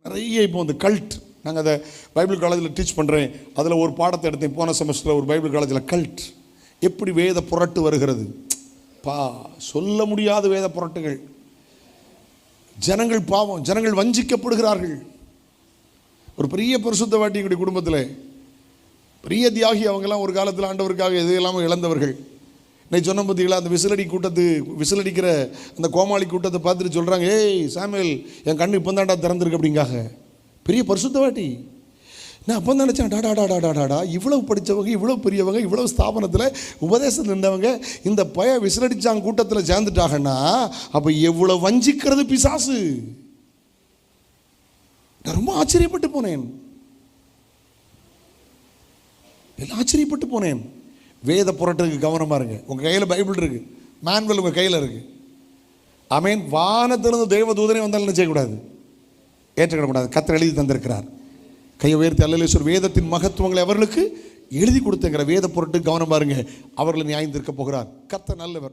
நிறைய இப்போ வந்து கல்ட், நாங்கள் அதை பைபிள் காலேஜில் டீச் பண்ணுறேன். அதில் ஒரு பாடத்தை எடுத்தேன் போன செமஸ்டரில் ஒரு பைபிள் காலேஜில். கல்ட், எப்படி வேத புரட்டு வருகிறது சொல்ல முடியாத வேத புரட்டுகள். ஜனங்கள் பாவம், ஜனங்கள் வஞ்சிக்கப்படுகிறார்கள். ஒரு பெரிய பரிசுத்தவாட்டி எங்களுடைய குடும்பத்தில் பெரிய தியாகி. அவங்கெல்லாம் ஒரு காலத்தில் ஆண்டவருக்காக எது இல்லாமல் இழந்தவர்கள். இன்னைக்கு சொன்ன பார்த்தீங்களா, அந்த விசிலடிக்கிற அந்த கோமாளி கூட்டத்தை பார்த்துட்டு சொல்கிறாங்க, ஏய் சாமுவேல், என் கண்ணு இப்போ தான்டா திறந்துருக்கு அப்படிங்காக. பெரிய பரிசுத்தவாட்டி. நான் அப்போ தான் நினச்சேன், டாடா இவ்வளவு படித்தவங்க, இவ்வளோ பெரியவங்க, இவ்வளோ ஸ்தாபனத்தில் உபதேசத்தில் இருந்தவங்க இந்த விசிலடிச்சாங்க கூட்டத்தில் சேர்ந்துட்டாங்கன்னா அப்போ எவ்வளோ வஞ்சிக்கிறது பிசாசு. நான் ரொம்ப ஆச்சரியப்பட்டு போனேன். வேத புரட்டுக்கு கவனமாக இருங்க. உங்கள் கையில் பைபிள் இருக்குது, மேன்வல் உங்கள் கையில் இருக்குது. ஆமென். வானத்திலிருந்து தேவ தூதனே வந்தாலும் என்ன செய்யக்கூடாது, ஏற்றுக்கிடக்கூடாது. கர்த்தர் எழுதி தந்திருக்கிறார். கையை உயர்த்தி அல்லேலூயா. வேதத்தின் மகத்துவங்களை அவர்களுக்கு எழுதி கொடுத்துங்கிற வேத பொருட்டு கவனம் பாருங்க. அவர்களை நியாயம் தீர்க்க போகிறார். கர்த்தர் நல்லவர்.